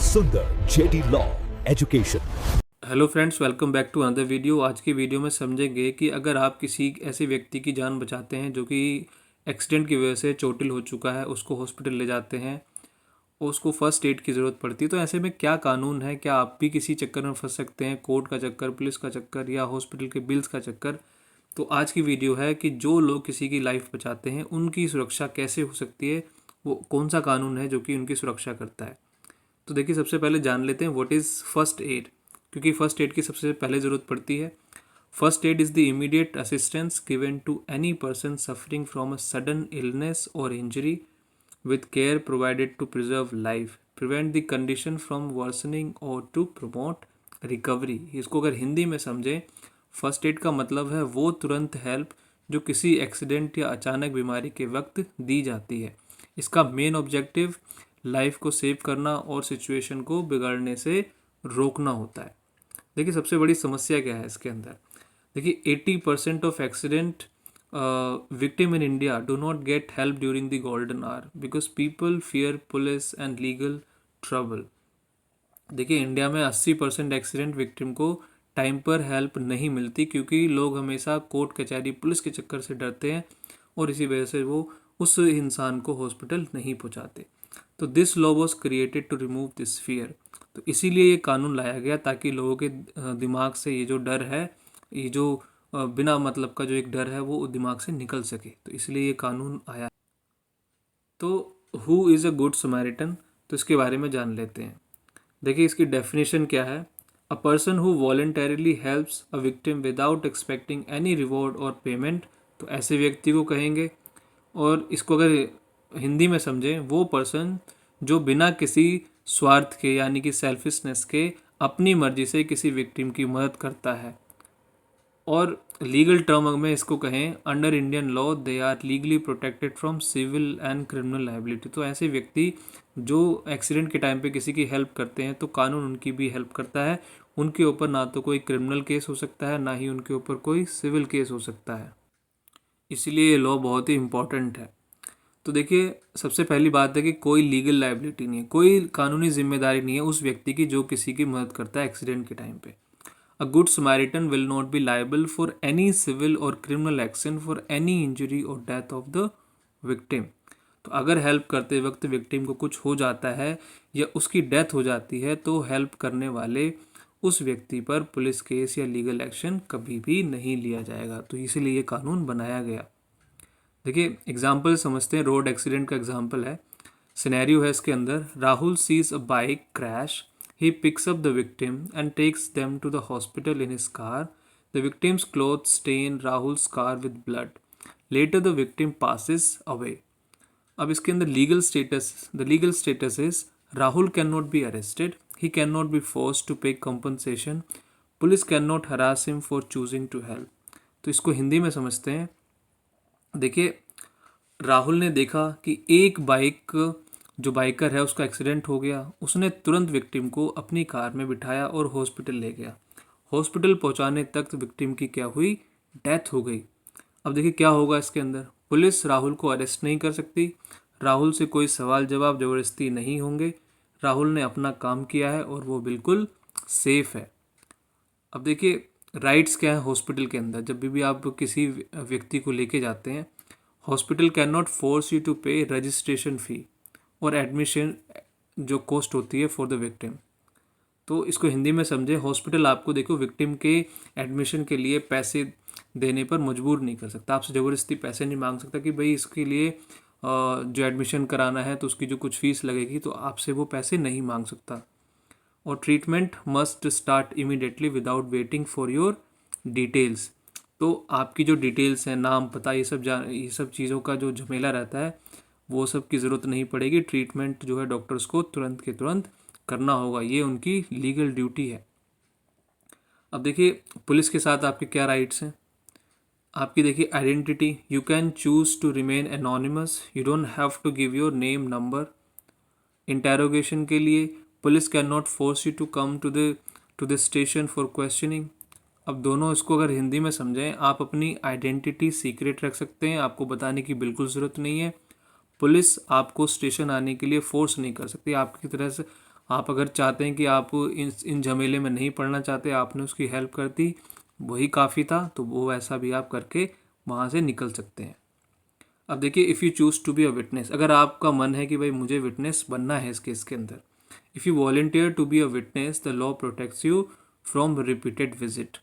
सुंदर JD law education. Hello friends, welcome back to another video. आज की video में समझेंगे कि अगर आप किसी ऐसे व्यक्ति की जान बचाते हैं जो कि एक्सीडेंट की वजह से चोटिल हो चुका है, उसको हॉस्पिटल ले जाते हैं और उसको फर्स्ट एड की ज़रूरत पड़ती है, तो ऐसे में क्या कानून है, क्या आप भी किसी चक्कर में फंस सकते हैं, कोर्ट का चक्कर, पुलिस का चक्कर या हॉस्पिटल के बिल्स का चक्कर। तो आज की वीडियो है कि जो लोग किसी की लाइफ बचाते हैं उनकी सुरक्षा कैसे हो सकती है, वो कौन सा कानून है जो कि उनकी सुरक्षा करता है। तो देखिए, सबसे पहले जान लेते हैं व्हाट इज़ फर्स्ट एड, क्योंकि फर्स्ट एड की सबसे पहले ज़रूरत पड़ती है। First aid is the immediate assistance given to any person suffering from a sudden illness और injury with care provided to preserve life, prevent the condition from worsening or to promote recovery। इसको अगर हिंदी में समझें, first aid का मतलब है वो तुरंत हेल्प जो किसी एक्सीडेंट या अचानक बीमारी के वक्त दी जाती है। इसका मेन ऑब्जेक्टिव लाइफ को सेव करना और सिचुएशन को बिगड़ने से रोकना होता है। देखिए, सबसे बड़ी समस्या क्या है इसके अंदर। देखिए, 80% of accident victim in India do not get help during the golden hour because people fear police and legal trouble। देखिए, इंडिया में 80% एक्सीडेंट विक्टिम को टाइम पर हेल्प नहीं मिलती क्योंकि लोग हमेशा कोर्ट कचहरी पुलिस के चक्कर से डरते हैं और इसी वजह से वो उस इंसान को हॉस्पिटल नहीं पहुंचाते। तो this law was created to remove this fear. तो इसीलिए ये कानून लाया गया ताकि लोगों के दिमाग से ये जो डर है, ये जो बिना मतलब का जो एक डर है, वो दिमाग से निकल सके। तो इसलिए ये कानून आया। तो who is a good Samaritan, तो इसके बारे में जान लेते हैं। देखिए, इसकी डेफिनेशन क्या है। A person who voluntarily helps a victim without expecting any reward और पेमेंट, तो ऐसे व्यक्ति को कहेंगे। और इसको अगर हिंदी में समझें, वो पर्सन जो बिना किसी स्वार्थ के यानी कि सेल्फिशनेस के अपनी मर्जी से किसी विक्टिम की मदद करता है। और लीगल टर्म में इसको कहें, under Indian law they are legally protected from civil and criminal liability. तो ऐसे व्यक्ति जो एक्सीडेंट के टाइम पे किसी की हेल्प करते हैं तो कानून उनकी भी हेल्प करता है। उनके ऊपर ना तो कोई क्रिमिनल केस हो सकता है, ना ही उनके ऊपर कोई सिविल केस हो सकता है। इसलिए ये लॉ बहुत ही इम्पॉर्टेंट है। तो देखिए, सबसे पहली बात है कि कोई लीगल लायबिलिटी नहीं है, कोई कानूनी जिम्मेदारी नहीं है उस व्यक्ति की जो किसी की मदद करता है एक्सीडेंट के टाइम पे। A good Samaritan will not be liable for any civil or criminal action for any injury or death of the victim। तो अगर हेल्प करते वक्त विक्टिम को कुछ हो जाता है या उसकी डेथ हो जाती है तो हेल्प करने वाले उस व्यक्ति पर पुलिस केस या लीगल एक्शन कभी भी नहीं लिया जाएगा। तो इसीलिए ये कानून बनाया गया। देखिए, एग्जाम्पल समझते हैं। रोड एक्सीडेंट का एग्जाम्पल है, सिनेरियो है इसके अंदर। Rahul sees a bike crash. He picks up the victim and takes them to the hospital in his car. The victim's clothes stain Rahul's car with blood. Later the victim passes away। अब इसके अंदर legal status is Rahul can not be arrested, he can not be forced to pay compensation, police can not harass him for choosing to help. तो इसको हिंदी में समझते हैं। देखिए, राहुल ने देखा कि एक बाइक जो बाइकर है उसका एक्सीडेंट हो गया। उसने तुरंत विक्टिम को अपनी कार में बिठाया और हॉस्पिटल ले गया। हॉस्पिटल पहुंचाने तक विक्टिम की क्या हुई, डेथ हो गई। अब देखिए क्या होगा इसके अंदर। पुलिस राहुल को अरेस्ट नहीं कर सकती, राहुल से कोई सवाल जवाब ज़बरदस्ती नहीं होंगे। राहुल ने अपना काम किया है और वो बिल्कुल सेफ है। अब देखिए, राइट्स क्या है हॉस्पिटल के अंदर। जब भी आप किसी व्यक्ति को लेके जाते हैं, hospital can not force you to pay registration fee और एडमिशन जो कॉस्ट होती है फॉर द विक्टिम। तो इसको हिंदी में समझे, हॉस्पिटल आपको देखो विक्टिम के एडमिशन के लिए पैसे देने पर मजबूर नहीं कर सकता। आपसे ज़बरदस्ती पैसे नहीं मांग सकता कि भाई इसके लिए जो एडमिशन कराना है तो उसकी जो कुछ फीस लगेगी, तो आपसे वो पैसे नहीं मांग सकता। और treatment must start immediately without waiting for your details. तो आपकी जो डिटेल्स हैं, नाम पता, ये सब चीज़ों का जो झमेला रहता है वो सब की ज़रूरत नहीं पड़ेगी। ट्रीटमेंट जो है डॉक्टर्स को तुरंत के तुरंत करना होगा, ये उनकी लीगल ड्यूटी है। अब देखिए, पुलिस के साथ आपके क्या राइट्स हैं। आपकी देखिए identity, you can choose to remain anonymous, you don't have to give your name number. Interrogation के लिए police can not force you to come to the station for questioning. अब दोनों इसको अगर हिंदी में समझें, आप अपनी आइडेंटिटी सीक्रेट रख सकते हैं, आपको बताने की बिल्कुल ज़रूरत नहीं है। पुलिस आपको स्टेशन आने के लिए फोर्स नहीं कर सकती। आपकी तरह से आप अगर चाहते हैं कि आप इन झमेले में नहीं पड़ना चाहते, आपने उसकी हेल्प कर दी, वही काफ़ी था, तो वो ऐसा भी आप करके वहाँ से निकल सकते हैं। अब देखिए, if you choose to be a witness, अगर आपका मन है कि भाई मुझे विटनेस बनना है इस केस के अंदर, if you volunteer to be a witness the law protects you from repeated visit.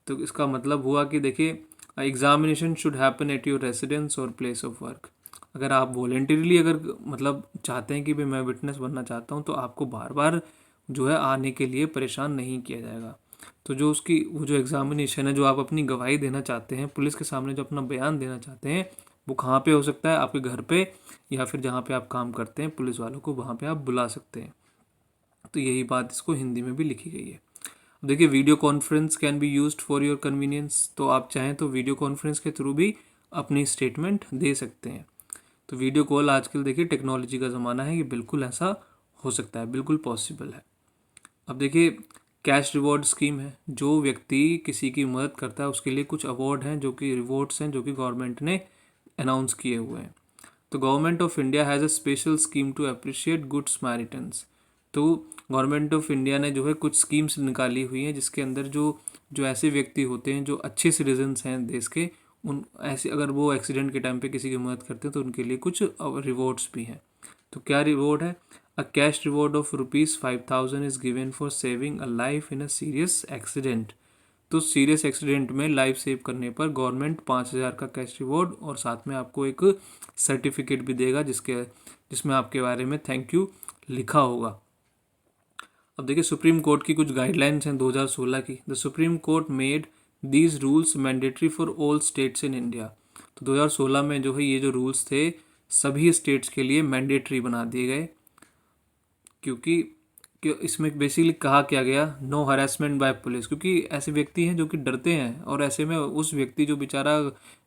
तो इसका मतलब हुआ कि देखिए, examination should happen at your residence और प्लेस ऑफ वर्क। अगर आप वॉलेंटरीली अगर मतलब चाहते हैं कि भाई मैं विटनेस बनना चाहता हूँ, तो आपको बार बार जो है आने के लिए परेशान नहीं किया जाएगा। तो जो उसकी वो जो एग्जामिनेशन है, जो आप अपनी गवाही देना चाहते हैं पुलिस के सामने, जो अपना बयान देना चाहते हैं, वो कहाँ पे हो सकता है? आपके घर पे, या फिर जहाँ पे आप काम करते हैं पुलिस वालों को वहाँ पे आप बुला सकते हैं। तो यही बात इसको हिंदी में भी लिखी गई है। देखिए, video conference can be used for your convenience, तो आप चाहें तो वीडियो कॉन्फ्रेंस के थ्रू भी अपनी स्टेटमेंट दे सकते हैं। तो वीडियो कॉल आजकल देखिए टेक्नोलॉजी का ज़माना है, ये बिल्कुल ऐसा हो सकता है, बिल्कुल पॉसिबल है। अब देखिए, कैश रिवॉर्ड स्कीम है, जो व्यक्ति किसी की मदद करता है उसके लिए कुछ अवार्ड हैं, जो कि रिवॉर्ड्स हैं, जो कि गवर्नमेंट ने अनाउंस किए हुए हैं। तो government of India has a special scheme to appreciate good Samaritans. तो गवर्नमेंट ऑफ इंडिया ने जो है कुछ स्कीम्स निकाली हुई हैं, जिसके अंदर जो जो ऐसे व्यक्ति होते हैं जो अच्छे सिटीजन्स हैं देश के, उन ऐसे अगर वो एक्सीडेंट के टाइम पे किसी की मदद करते हैं तो उनके लिए कुछ रिवॉर्ड्स भी हैं। तो क्या रिवॉर्ड है? A cash reward of ₹5,000 is given for saving a life in a serious accident. तो सीरियस एक्सीडेंट में लाइफ सेव करने पर गवर्नमेंट 5,000 का कैश रिवॉर्ड और साथ में आपको एक सर्टिफिकेट भी देगा, जिसमें आपके बारे में थैंक यू लिखा होगा। अब देखिए, सुप्रीम कोर्ट की कुछ गाइडलाइंस हैं 2016 की। The supreme court made these rules mandatory for all states in India. तो 2016 में जो है ये जो रूल्स थे सभी स्टेट्स के लिए मैंडेटरी बना दिए गए, क्योंकि इसमें बेसिकली कहा क्या गया, नो हरासमेंट बाय पुलिस, क्योंकि ऐसे व्यक्ति हैं जो कि डरते हैं, और ऐसे में उस व्यक्ति जो बेचारा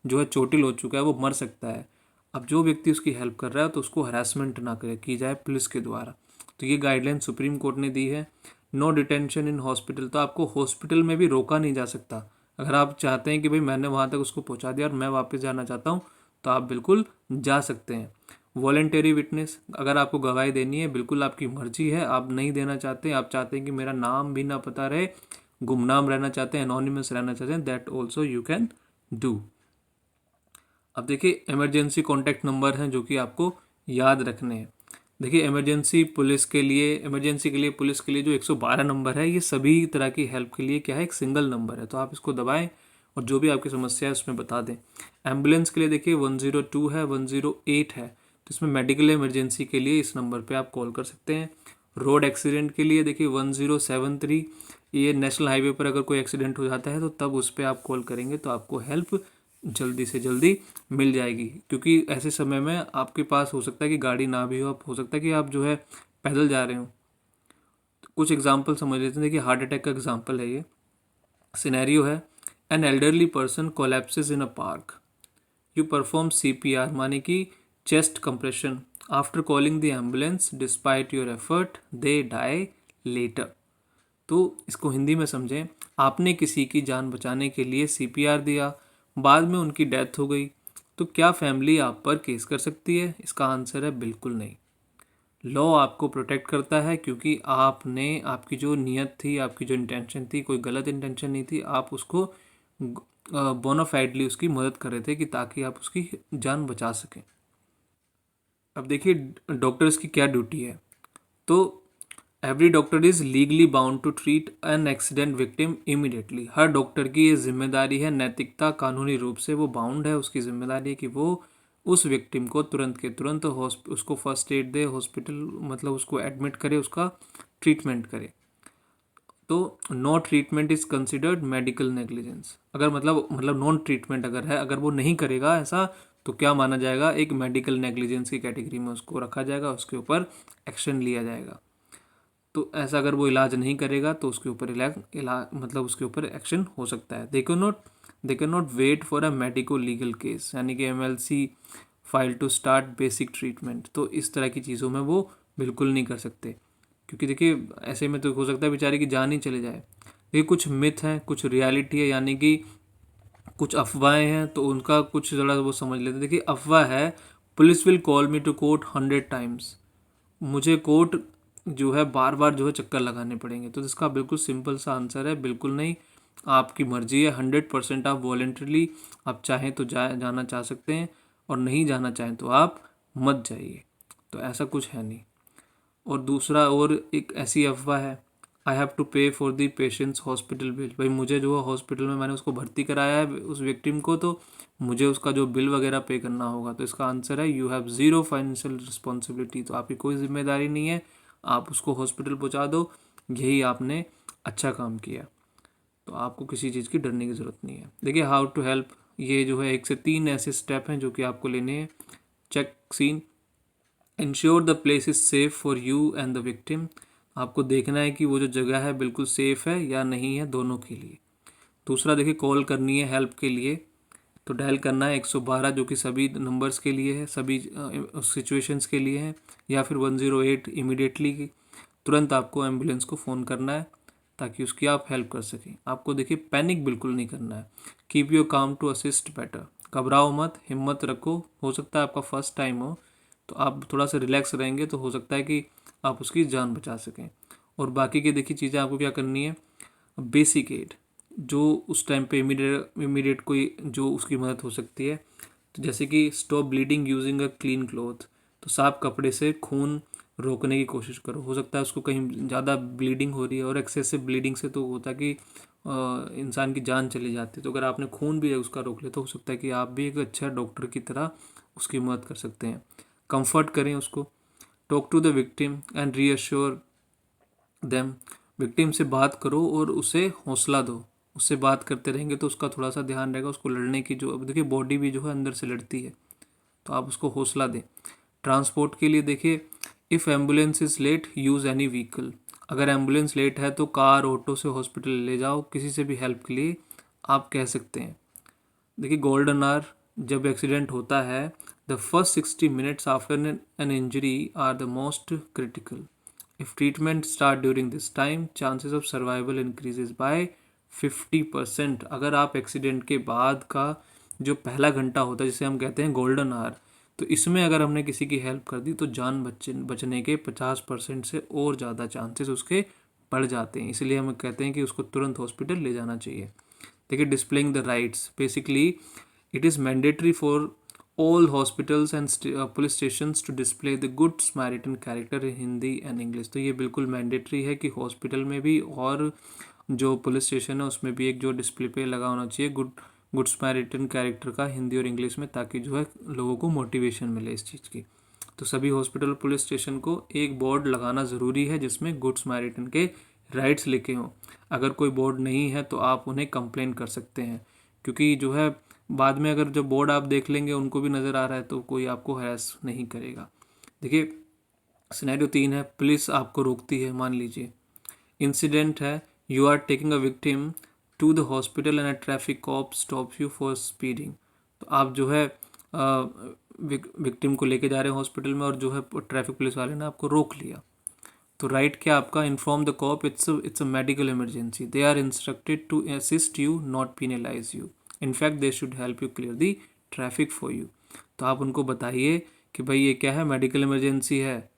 जो है चोटिल हो चुका है वो मर सकता है। अब जो व्यक्ति उसकी हेल्प कर रहा है तो उसको हरासमेंट ना करे की जाए पुलिस के द्वारा। तो ये गाइडलाइन सुप्रीम कोर्ट ने दी है। नो डिटेंशन इन हॉस्पिटल, तो आपको हॉस्पिटल में भी रोका नहीं जा सकता। अगर आप चाहते हैं कि भाई मैंने वहाँ तक उसको पहुँचा दिया और मैं वापस जाना चाहता हूँ, तो आप बिल्कुल जा सकते हैं। वॉलेंटरी विटनेस, अगर आपको गवाही देनी है बिल्कुल आपकी मर्जी है, आप नहीं देना चाहते, आप चाहते हैं कि मेरा नाम भी ना पता रहे, गुमनाम रहना चाहते हैं, एनोनिमस रहना चाहते हैं, that also you can do. अब देखिए, इमरजेंसी कॉन्टैक्ट नंबर हैं जो कि आपको याद रखने हैं। देखिए, इमरजेंसी के लिए पुलिस के लिए जो 112 नंबर है, ये सभी तरह की हेल्प के लिए क्या है, एक सिंगल नंबर है। तो आप इसको दबाएं और जो भी आपकी समस्या है उसमें बता दें। एम्बुलेंस के लिए देखिए 102 है, 108 है, तो इसमें मेडिकल इमरजेंसी के लिए इस नंबर पे आप कॉल कर सकते हैं। रोड एक्सीडेंट के लिए देखिए 1073, ये नेशनल हाईवे पर अगर कोई एक्सीडेंट हो जाता है तो तब उस पर आप कॉल करेंगे तो आपको हेल्प जल्दी से जल्दी मिल जाएगी, क्योंकि ऐसे समय में आपके पास हो सकता है कि गाड़ी ना भी हो, हो सकता है कि आप जो है पैदल जा रहे हो। तो कुछ एग्जांपल समझ लेते हैं। देखिए, हार्ट अटैक का एग्जांपल है ये। सिनेरियो है, an elderly person collapses in a park, you perform CPR, माने कि chest compression, after calling the ambulance despite your effort they die later. तो इसको हिंदी में समझें, आपने किसी की जान बचाने के लिए CPR दिया, बाद में उनकी डेथ हो गई, तो क्या फैमिली आप पर केस कर सकती है? इसका आंसर है बिल्कुल नहीं। लॉ आपको प्रोटेक्ट करता है, क्योंकि आपकी जो नीयत थी, आपकी जो इंटेंशन थी, कोई गलत इंटेंशन नहीं थी, आप उसको बोनाफाइडली उसकी मदद कर रहे थे कि ताकि आप उसकी जान बचा सकें। अब देखिए, डॉक्टर्स की क्या ड्यूटी है। तो every doctor is legally bound to treat an accident victim immediately. हर डॉक्टर की ये जिम्मेदारी है, नैतिकता कानूनी रूप से वो बाउंड है, उसकी जिम्मेदारी है कि वो उस विक्टिम को तुरंत के तुरंत उसको फर्स्ट एड दे, हॉस्पिटल मतलब उसको एडमिट करे, उसका ट्रीटमेंट करे। तो no treatment is considered medical negligence. अगर मतलब नॉन ट्रीटमेंट अगर है, अगर वो नहीं करेगा ऐसा, तो क्या माना जाएगा, एक मेडिकल नेग्लिजेंस की कैटेगरी में उसको रखा जाएगा, उसके ऊपर एक्शन लिया जाएगा। तो ऐसा अगर वो इलाज नहीं करेगा तो उसके ऊपर इलाज मतलब उसके ऊपर एक्शन हो सकता है। They can not wait for a medico legal case, यानी कि MLC file to start basic treatment. तो इस तरह की चीज़ों में वो बिल्कुल नहीं कर सकते, क्योंकि देखिए ऐसे में तो हो सकता है बेचारे की जान ही चले जाए। देखिए, कुछ मिथ हैं, कुछ रियलिटी है, यानी कि कुछ अफवाहें हैं, तो उनका कुछ ज़रा वो समझ लेते हैं। देखिए, अफवाह है, police will call me to court 100 times, मुझे कोर्ट जो है बार बार जो है चक्कर लगाने पड़ेंगे। तो इसका बिल्कुल सिंपल सा आंसर है, बिल्कुल नहीं। आपकी मर्जी है, 100% आप वॉलेंटरली आप चाहें तो जाना चाह सकते हैं, और नहीं जाना चाहें तो आप मत जाइए। तो ऐसा कुछ है नहीं। और दूसरा, और एक ऐसी अफवाह है, आई हैव टू पे for the patients hospital bill. भाई मुझे जो है हॉस्पिटल में मैंने उसको भर्ती कराया है उस विक्टिम को, तो मुझे उसका जो बिल वगैरह पे करना होगा। तो इसका आंसर है you have zero financial responsibility. तो आपकी कोई जिम्मेदारी नहीं है, आप उसको हॉस्पिटल पहुंचा दो, यही आपने अच्छा काम किया। तो आपको किसी चीज़ की डरने की ज़रूरत नहीं है। देखिए हाउ टू हेल्प, ये जो है 1 से 3 ऐसे स्टेप हैं जो कि आपको लेने हैं। Check scene, ensure the place is safe for you and the victim. आपको देखना है कि वो जो जगह है बिल्कुल सेफ़ है या नहीं है, दोनों के लिए। दूसरा देखिए, कॉल करनी है हेल्प के लिए, तो डायल करना है 112 जो कि सभी नंबर्स के लिए है, सभी सिचुएशंस के लिए है, या फिर 108 इमीडिएटली तुरंत आपको एम्बुलेंस को फ़ोन करना है ताकि उसकी आप हेल्प कर सकें। आपको देखिए पैनिक बिल्कुल नहीं करना है। कीप योर काम टू असिस्ट बेटर, घबराओ मत, हिम्मत रखो। हो सकता है आपका फर्स्ट टाइम हो, तो आप थोड़ा सा रिलैक्स रहेंगे तो हो सकता है कि आप उसकी जान बचा सकें। और बाकी की देखिए चीज़ें आपको क्या करनी है। बेसिक एड, जो उस टाइम पे इमीडिएट कोई जो उसकी मदद हो सकती है, तो जैसे कि stop bleeding using a clean cloth, तो साफ कपड़े से खून रोकने की कोशिश करो। हो सकता है उसको कहीं ज़्यादा ब्लीडिंग हो रही है, और एक्सेसिव ब्लीडिंग से तो होता है कि इंसान की जान चली जाती है। तो अगर आपने खून भी उसका रोक लिया तो हो सकता है कि आप भी एक अच्छा डॉक्टर की तरह उसकी मदद कर सकते हैं। कंफर्ट करें उसको, talk to the victim and reassure them. Victim से बात करो और उसे हौसला दो। उससे बात करते रहेंगे तो उसका थोड़ा सा ध्यान रहेगा, उसको लड़ने की जो, अब देखिए बॉडी भी जो है अंदर से लड़ती है, तो आप उसको हौसला दें। ट्रांसपोर्ट के लिए देखिए, if ambulance is late use any vehicle. अगर एम्बुलेंस लेट है तो कार, ऑटो से हॉस्पिटल ले जाओ। किसी से भी हेल्प के लिए आप कह सकते हैं। देखिए गोल्डन आवर, जब एक्सीडेंट होता है, the first 60 minutes after an injury are the most critical. If treatment start during this time, chances of survival increases by 50%। अगर आप एक्सीडेंट के बाद का जो पहला घंटा होता है जिसे हम कहते हैं गोल्डन आवर, तो इसमें अगर हमने किसी की हेल्प कर दी तो जान बचने के 50% से और ज़्यादा चांसेस उसके बढ़ जाते हैं। इसलिए हम कहते हैं कि उसको तुरंत हॉस्पिटल ले जाना चाहिए। देखिए displaying the rights, basically it is mandatory for all hospitals and police stations to display the good Samaritan character in Hindi and English. तो ये बिल्कुल मैंडेटरी है कि हॉस्पिटल में भी और जो पुलिस स्टेशन है उसमें भी एक जो डिस्प्ले पे लगा होना चाहिए गुड स्मैरिटन कैरेक्टर का हिंदी और इंग्लिश में, ताकि जो है लोगों को मोटिवेशन मिले इस चीज़ की। तो सभी हॉस्पिटल पुलिस स्टेशन को एक बोर्ड लगाना ज़रूरी है जिसमें गुड स्मैरिटन के राइट्स लिखे हों। अगर कोई बोर्ड नहीं है तो आप उन्हें कंप्लेन कर सकते हैं, क्योंकि जो है बाद में अगर जो बोर्ड आप देख लेंगे उनको भी नज़र आ रहा है तो कोई आपको हैरेस नहीं करेगा। देखिए सिनेरियो 3 है, पुलिस आपको रोकती है। मान लीजिए इंसिडेंट है, you are taking a victim to the hospital and a traffic cop stop you for speeding. तो आप जो है विक्टिम को लेके जा रहे हैं हॉस्पिटल में, और जो है ट्रैफिक पुलिस वाले ने आपको रोक लिया। तो राइट क्या आपका, inform the cop it's a medical emergency, they are instructed to assist you not penalise you, in fact they should help you clear the traffic for you. तो आप उनको बताइए कि भाई ये क्या है, मेडिकल इमरजेंसी है,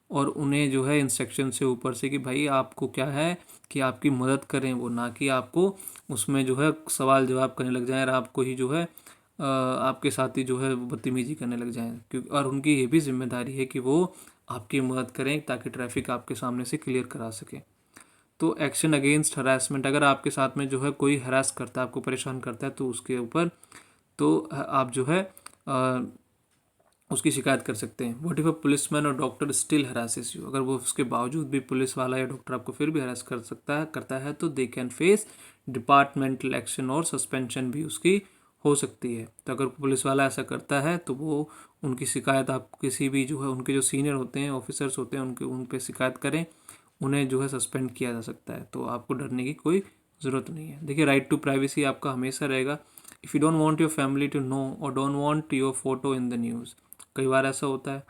और उन्हें जो है इंस्ट्रक्शन से ऊपर से कि भाई आपको क्या है कि आपकी मदद करें वो, ना कि आपको उसमें जो है सवाल जवाब करने लग जाएं और आपको ही जो है आपके साथी जो है बदतमीजी करने लग जाएं। क्योंकि और उनकी ये भी जिम्मेदारी है कि वो आपकी मदद करें ताकि ट्रैफिक आपके सामने से क्लियर करा सकें। तो एक्शन अगेंस्ट हरासमेंट, अगर आपके साथ में जो है कोई हरास करता है, आपको परेशान करता है, तो उसके ऊपर तो आप जो है उसकी शिकायत कर सकते हैं। व्हाट इफ अ पुलिसमैन और डॉक्टर स्टिल हरासेस यू, अगर वो उसके बावजूद भी पुलिस वाला या डॉक्टर आपको फिर भी हरास करता है तो they can face departmental action, और सस्पेंशन भी उसकी हो सकती है। तो अगर पुलिस वाला ऐसा करता है तो वो उनकी शिकायत आप किसी भी जो है उनके जो सीनियर होते हैं, ऑफिसर्स होते हैं, उन पर शिकायत करें, उन्हें जो है सस्पेंड किया जा सकता है। तो आपको डरने की कोई ज़रूरत नहीं है। देखिए राइट टू प्राइवेसी आपका हमेशा रहेगा। If you don't want your family to know और don't want your photo in the news, कई बार ऐसा होता है,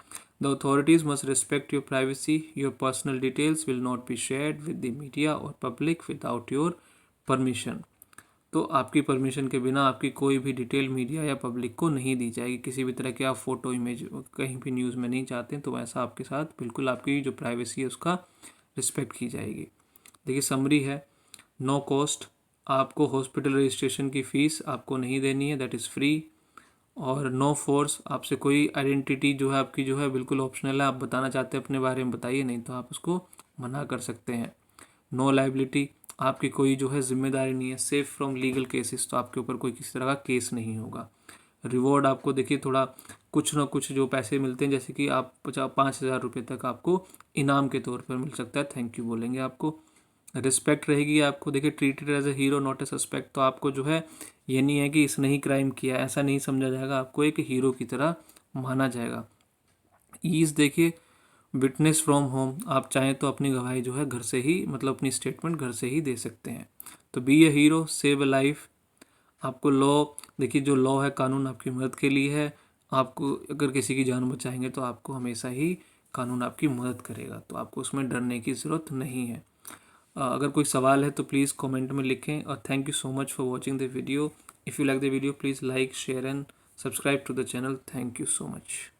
the authorities must respect your privacy, your personal details will not be shared with the media और public without your permission. तो आपकी permission के बिना आपकी कोई भी डिटेल मीडिया या पब्लिक को नहीं दी जाएगी। किसी भी तरह की आप फ़ोटो इमेज कहीं भी न्यूज़ में नहीं चाहते हैं तो ऐसा आपके साथ बिल्कुल आपकी जो प्राइवेसी है उसका रिस्पेक्ट की जाएगी। देखिए समरी है, नो कॉस्ट, आपको हॉस्पिटल रजिस्ट्रेशन की फ़ीस आपको नहीं देनी है, दैट इज़ फ्री। और नो फोर्स, आपसे कोई आइडेंटिटी जो है आपकी जो है बिल्कुल ऑप्शनल है, आप बताना चाहते हैं अपने बारे में बताइए, नहीं तो आप उसको मना कर सकते हैं। नो लाइबिलिटी, आपकी कोई जो है जिम्मेदारी नहीं है। सेफ फ्रॉम लीगल केसेस, तो आपके ऊपर कोई किसी तरह का केस नहीं होगा। रिवॉर्ड, आपको देखिए थोड़ा कुछ ना कुछ जो पैसे मिलते हैं, जैसे कि आप 5,000 रुपये तक आपको इनाम के तौर पर मिल सकता है, थैंक यू बोलेंगे आपको। रिस्पेक्ट रहेगी आपको, देखिए treated as a hero not a suspect, तो आपको जो है ये नहीं है कि इसने ही क्राइम किया, ऐसा नहीं समझा जाएगा, आपको एक हीरो की तरह माना जाएगा। ईज, देखिए विटनेस फ्रॉम होम, आप चाहें तो अपनी गवाही जो है घर से ही, मतलब अपनी स्टेटमेंट घर से ही दे सकते हैं। तो be a hero, save a life, आपको लॉ, देखिए जो लॉ है, कानून आपकी मदद के लिए है। आपको अगर किसी की जान बचाएंगे तो आपको हमेशा ही कानून आपकी मदद करेगा, तो आपको उसमें डरने की ज़रूरत नहीं है। अगर कोई सवाल है तो प्लीज़ कमेंट में लिखें। और thank you so much for watching the video. If you like the video please like, share and subscribe to the channel. Thank you so much.